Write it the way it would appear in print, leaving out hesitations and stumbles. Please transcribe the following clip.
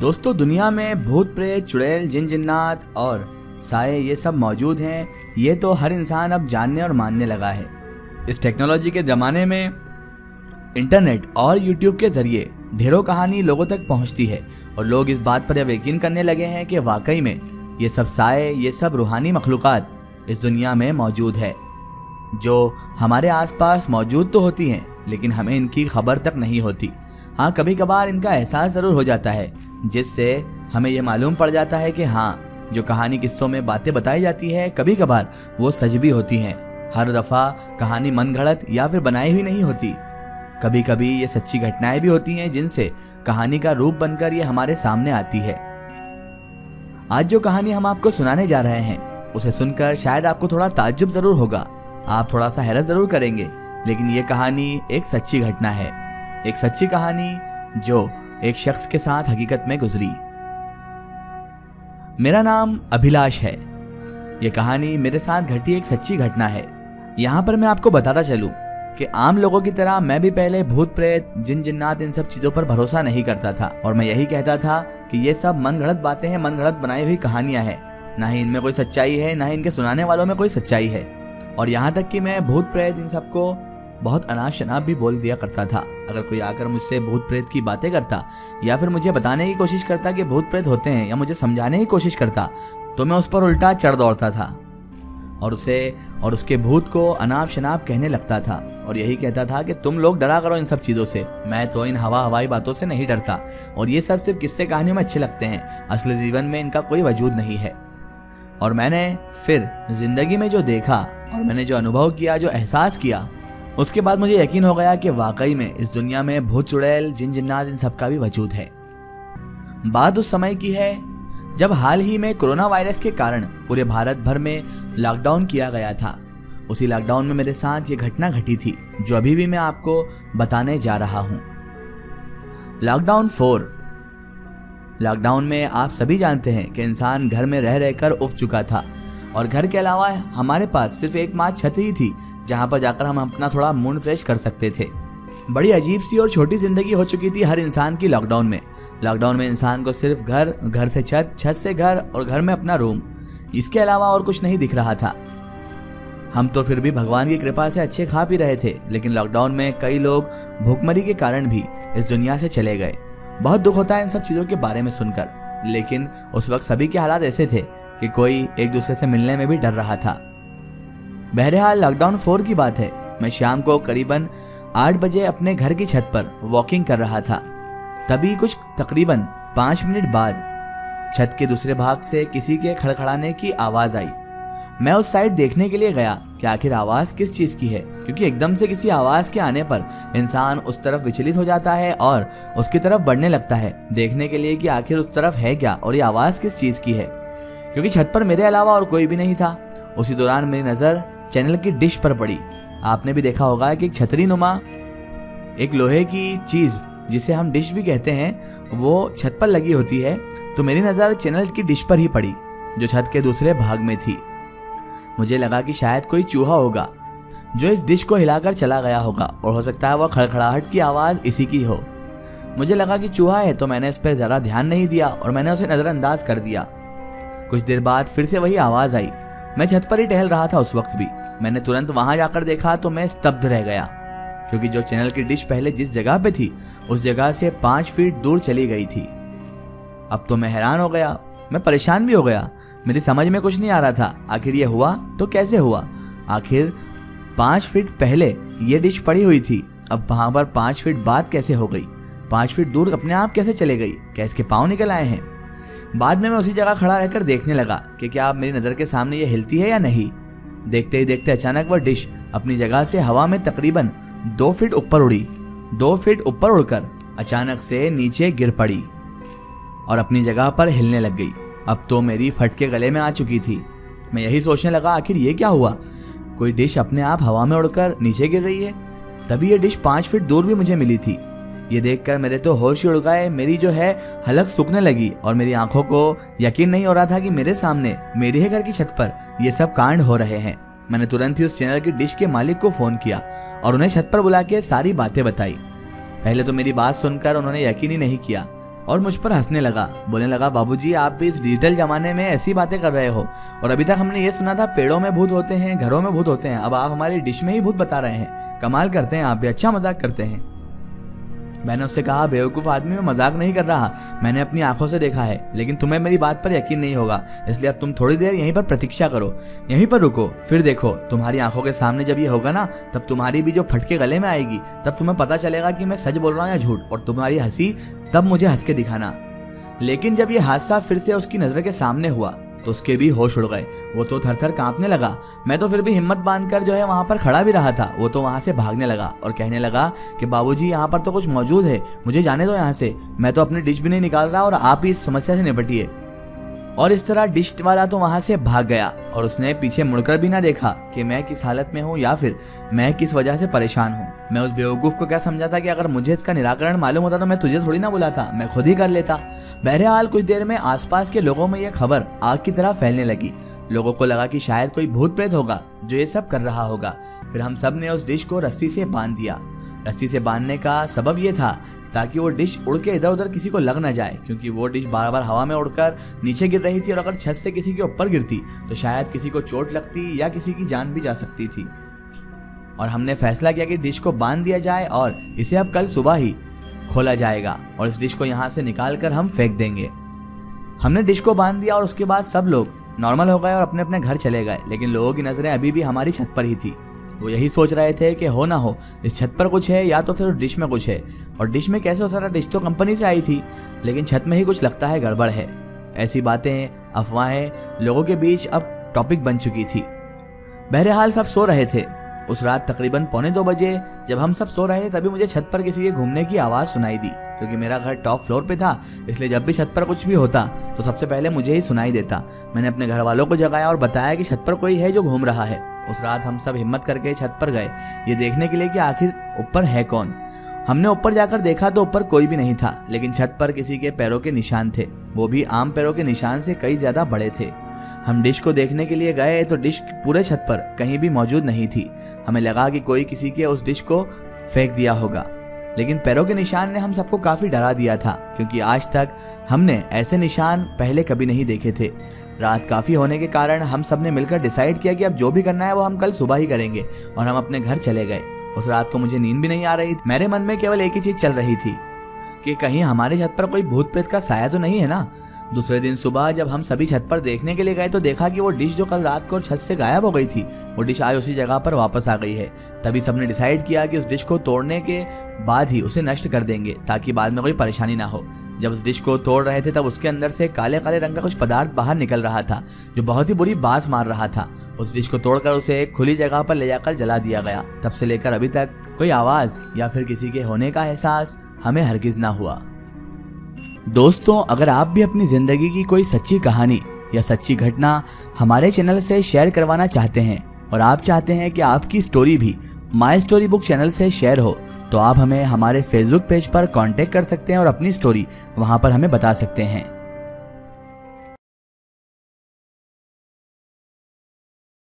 दोस्तों, दुनिया में भूत प्रेत, चुड़ैल, जिन जिन्नात और साए ये सब मौजूद हैं। ये तो हर इंसान अब जानने और मानने लगा है। इस टेक्नोलॉजी के ज़माने में इंटरनेट और यूट्यूब के ज़रिए ढेरों कहानी लोगों तक पहुंचती है और लोग इस बात पर अब यकीन करने लगे हैं कि वाकई में ये सब साए, ये सब रूहानी मखलूक़ात इस दुनिया में मौजूद है, जो हमारे आसपास मौजूद तो होती हैं लेकिन हमें इनकी खबर तक नहीं होती। हाँ, कभी कभार इनका एहसास ज़रूर हो जाता है, जिससे हमें ये मालूम पड़ जाता है कि हाँ, जो कहानी किस्सों में बातें बताई जाती है कभी कभार वो सच भी होती हैं। हर दफ़ा कहानी मनगढ़ंत या फिर बनाई हुई नहीं होती। कभी कभी ये सच्ची घटनाएं भी होती हैं जिनसे कहानी का रूप बनकर ये हमारे सामने आती है। आज जो कहानी हम आपको सुनाने जा रहे हैं उसे सुनकर शायद आपको थोड़ा ताज्जुब ज़रूर होगा, आप थोड़ा सा हैरत ज़रूर करेंगे, लेकिन ये कहानी एक सच्ची घटना है, एक सच्ची कहानी जो एक शख्स के साथ हकीकत में गुजरी। मेरा नाम अभिलाष है। ये कहानी मेरे साथ घटी एक सच्ची घटना है। यहाँ पर मैं आपको बताता चलूँ कि आम लोगों की तरह मैं भी पहले भूत प्रेत, जिन जिन्नात इन सब चीज़ों पर भरोसा नहीं करता था और मैं यही कहता था कि ये सब मनगढ़ंत बातें हैं, मनगढ़ंत बनाई हुई कहानियाँ हैं, ना ही इनमें कोई सच्चाई है, ना ही इनके सुनाने वालों में कोई सच्चाई है। और यहाँ तक कि मैं भूत प्रेत इन सबको बहुत अनाप शनाप भी बोल दिया करता था। अगर कोई आकर मुझसे भूत प्रेत की बातें करता या फिर मुझे बताने की कोशिश करता कि भूत प्रेत होते हैं या मुझे समझाने की कोशिश करता, तो मैं उस पर उल्टा चढ़ दौड़ता था और उसे और उसके भूत को अनाप शनाप कहने लगता था और यही कहता था कि तुम लोग डरा करो इन सब चीज़ों से, मैं तो इन हवाई बातों से नहीं डरता और ये सब सिर्फ किस्से कहानियों में अच्छे लगते हैं, असली जीवन में इनका कोई वजूद नहीं है। और मैंने फिर जिंदगी में जो देखा और मैंने जो अनुभव किया, जो एहसास किया, उसके बाद मुझे यकीन हो गया कि वाकई में इस दुनिया में भूत, चुड़ैल, जिन जिन्नात इन सब का भी वजूद है। बात उस समय की है जब हाल ही में कोरोना वायरस के कारण पूरे भारत भर में लॉकडाउन किया गया था। उसी लॉकडाउन में मेरे साथ ये घटना घटी थी जो अभी भी मैं आपको बताने जा रहा हूँ। लॉकडाउन 4। लॉकडाउन में आप सभी जानते हैं कि इंसान घर में रह रहकर उब चुका था और घर के अलावा हमारे पास सिर्फ एकमात्र छत ही थी जहाँ पर जाकर हम अपना थोड़ा मूड फ्रेश कर सकते थे। बड़ी अजीब सी और छोटी जिंदगी हो चुकी थी हर इंसान की लॉकडाउन में। लॉकडाउन में इंसान को सिर्फ घर, घर से छत, छत से घर और घर में अपना रूम, इसके अलावा और कुछ नहीं दिख रहा था। हम तो फिर भी भगवान की कृपा से अच्छे खा पी रहे थे, लेकिन लॉकडाउन में कई लोग भूखमरी के कारण भी इस दुनिया से चले गए। बहुत दुख होता है इन सब चीज़ों के बारे में सुनकर, लेकिन उस वक्त सभी के हालात ऐसे थे कि कोई एक दूसरे से मिलने में भी डर रहा था। बहरहाल लॉकडाउन 4 की बात है। मैं शाम को करीबन 8 बजे अपने घर की छत पर वॉकिंग कर रहा था। तभी कुछ तकरीबन 5 मिनट बाद छत के दूसरे भाग से किसी के खड़खड़ाने की आवाज़ आई। मैं उस साइड देखने के लिए गया कि आखिर आवाज़ किस चीज़ की है, क्योंकि एकदम से किसी आवाज़ के आने पर इंसान उस तरफ विचलित हो जाता है और उसकी तरफ बढ़ने लगता है देखने के लिए कि आखिर उस तरफ है क्या और ये आवाज़ किस चीज़ की है। क्योंकि छत पर मेरे अलावा और कोई भी नहीं था। उसी दौरान मेरी नज़र चैनल की डिश पर पड़ी। आपने भी देखा होगा कि एक छतरी नुमा, एक लोहे की चीज़ जिसे हम डिश भी कहते हैं, वो छत पर लगी होती है। तो मेरी नज़र चैनल की डिश पर ही पड़ी जो छत के दूसरे भाग में थी। मुझे लगा कि शायद कोई चूहा होगा जो इस डिश को हिलाकर चला गया होगा और हो सकता है वह खड़खड़ाहट की आवाज़ इसी की हो। मुझे लगा कि चूहा है तो मैंने इस पर ज़्यादा ध्यान नहीं दिया और मैंने उसे नज़रअंदाज कर दिया। कुछ देर बाद फिर से वही आवाज़ आई। मैं छत पर ही टहल रहा था उस वक्त भी। मैंने तुरंत वहां जाकर देखा तो मैं स्तब्ध रह गया, क्योंकि जो चैनल की डिश पहले जिस जगह पे थी उस जगह से 5 फीट दूर चली गई थी। अब तो मैं हैरान हो गया, मैं परेशान भी हो गया। मेरी समझ में कुछ नहीं आ रहा था आखिर ये हुआ तो कैसे हुआ। आखिर 5 फीट पहले ये डिश पड़ी हुई थी, अब वहां पर 5 फीट बाद कैसे हो गई, 5 फीट दूर अपने आप कैसे चले गई, क्या इसके पाँव निकल आए हैं। बाद में मैं उसी जगह खड़ा रहकर देखने लगा कि क्या अब मेरी नज़र के सामने ये हिलती है या नहीं। देखते ही देखते अचानक वह डिश अपनी जगह से हवा में तकरीबन 2 फीट ऊपर उड़ी। 2 फीट ऊपर उड़कर अचानक से नीचे गिर पड़ी और अपनी जगह पर हिलने लग गई। अब तो मेरी फट के गले में आ चुकी थी। मैं यही सोचने लगा आखिर ये क्या हुआ, कोई डिश अपने आप हवा में उड़कर नीचे गिर रही है। तभी ये डिश 5 फीट दूर भी मुझे मिली थी। ये देखकर मेरे तो होश ही उड़ गए। मेरी जो है हलक सूखने लगी और मेरी आंखों को यकीन नहीं हो रहा था कि मेरे सामने, मेरे ही घर की छत पर ये सब कांड हो रहे हैं। मैंने तुरंत ही उस चैनल की डिश के मालिक को फ़ोन किया और उन्हें छत पर बुला के सारी बातें बताई। पहले तो मेरी बात सुनकर उन्होंने यकीन ही नहीं किया और मुझ पर हंसने लगा। बोलने लगा, बाबूजी आप भी इस डिजिटल जमाने में ऐसी बातें कर रहे हो, और अभी तक हमने ये सुना था पेड़ों में भूत होते हैं, घरों में भूत होते हैं, अब आप हमारी डिश में ही भूत बता रहे हैं। कमाल करते हैं आप भी, अच्छा मजाक करते हैं। मैंने उससे कहा, बेवकूफ़ आदमी, मैं मजाक नहीं कर रहा, मैंने अपनी आंखों से देखा है, लेकिन तुम्हें मेरी बात पर यकीन नहीं होगा, इसलिए अब तुम थोड़ी देर यहीं पर प्रतीक्षा करो, यहीं पर रुको, फिर देखो तुम्हारी आंखों के सामने जब ये होगा ना, तब तुम्हारी भी जो फटके गले में आएगी, तब तुम्हें पता चलेगा कि मैं सच बोल रहा हूँ या झूठ, और तुम्हारी हंसी तब मुझे हंस के दिखाना। लेकिन जब ये हादसा फिर से उसकी नज़र के सामने हुआ तो उसके भी होश उड़ गए। वो तो थर थर कांपने लगा। मैं तो फिर भी हिम्मत बांधकर जो है वहाँ पर खड़ा भी रहा था। वो तो वहाँ से भागने लगा और कहने लगा कि बाबूजी यहाँ पर तो कुछ मौजूद है, मुझे जाने दो यहाँ से, मैं तो अपनी डिश भी नहीं निकाल रहा और आप ही इस समस्या से निपटिए। और इस तरह डिश वाला तो वहाँ से भाग गया और उसने पीछे मुड़कर भी ना देखा कि मैं किस हालत में हूँ या फिर मैं किस वजह से परेशान हूँ। मैं उस बेवकूफ़ को क्या समझा था कि अगर मुझे इसका निराकरण मालूम होता तो मैं तुझे थोड़ी ना बुलाता, मैं खुद ही कर लेता। बहरहाल कुछ देर में आसपास के लोगों में यह खबर आग की तरह फैलने लगी। लोगों को लगा कि शायद कोई भूत प्रेत होगा जो ये सब कर रहा होगा। फिर हम सब ने उस डिश को रस्सी से बांध दिया। रस्सी से बांधने का सबब ये था ताकि वो डिश उड़ के इधर उधर किसी को लग ना जाए, क्योंकि वो डिश बार बार हवा में उड़कर नीचे गिर रही थी और अगर छत से किसी के ऊपर गिरती तो शायद किसी को चोट लगती या किसी की जान भी जा सकती थी। और हमने फैसला किया कि डिश को बांध दिया जाए और इसे अब कल सुबह ही खोला जाएगा और इस डिश को यहाँ से निकाल कर हम फेंक देंगे। हमने डिश को बांध दिया और उसके बाद सब लोग नॉर्मल हो गए और अपने अपने घर चले गए, लेकिन लोगों की नजरें अभी भी हमारी छत पर ही थी। वो यही सोच रहे थे कि हो ना हो इस छत पर कुछ है या तो फिर डिश में कुछ है, और डिश में कैसे हो सकता, डिश तो कंपनी से आई थी, लेकिन छत में ही कुछ लगता है गड़बड़ है। ऐसी बातें, अफवाहें लोगों के बीच अब टॉपिक बन चुकी थी। बहरहाल सब सो रहे थे। उस रात तकरीबन 1:45 बजे जब हम सब सो रहे थे तभी मुझे छत पर किसी के घूमने की आवाज़ सुनाई दी। क्योंकि मेरा घर टॉप फ्लोर पे था, इसलिए जब भी छत पर कुछ भी होता तो सबसे पहले मुझे ही सुनाई देता। मैंने अपने घर वालों को जगाया और बताया कि छत पर कोई है जो घूम रहा है। उस रात हम सब हिम्मत करके छत पर गए ये देखने के लिए कि आखिर ऊपर है कौन। हमने ऊपर जाकर देखा तो ऊपर कोई भी नहीं था, लेकिन छत पर किसी के पैरों के निशान थे, वो भी आम पैरों के निशान से कई ज्यादा बड़े थे। हम डिश को देखने के लिए गए तो डिश पूरे छत पर कहीं भी मौजूद नहीं थी। हमें लगा कि कोई किसी के उस डिश को फेंक दिया होगा, लेकिन पैरों के निशान ने हम सबको काफी डरा दिया था, क्योंकि आज तक हमने ऐसे निशान पहले कभी नहीं देखे थे। रात काफी होने के कारण हम सब ने मिलकर डिसाइड किया कि अब जो भी करना है वो हम कल सुबह ही करेंगे, और हम अपने घर चले गए। उस रात को मुझे नींद भी नहीं आ रही थी। मेरे मन में केवल एक ही चीज चल रही थी कि कहीं हमारे छत पर कोई भूत प्रेत का साया तो नहीं है ना। दूसरे दिन सुबह जब हम सभी छत पर देखने के लिए गए तो देखा कि वो डिश जो कल रात को छत से गायब हो गई थी, वो डिश आज उसी जगह पर वापस आ गई है। तभी सबने डिसाइड किया कि उस डिश को तोड़ने के बाद ही उसे नष्ट कर देंगे ताकि बाद में कोई परेशानी ना हो। जब उस डिश को तोड़ रहे थे तब उसके अंदर से काले काले रंग का कुछ पदार्थ बाहर निकल रहा था जो बहुत ही बुरी बास मार रहा था। उस डिश को तोड़कर उसे एक खुली जगह पर ले जाकर जला दिया गया। तब से लेकर अभी तक कोई आवाज या फिर किसी के होने का एहसास हमें हरगिज ना हुआ। दोस्तों, अगर आप भी अपनी जिंदगी की कोई सच्ची कहानी या सच्ची घटना हमारे चैनल से शेयर करवाना चाहते हैं और आप चाहते हैं कि आपकी स्टोरी भी माय स्टोरी बुक चैनल से शेयर हो, तो आप हमें हमारे फेसबुक पेज पर कांटेक्ट कर सकते हैं और अपनी स्टोरी वहां पर हमें बता सकते हैं।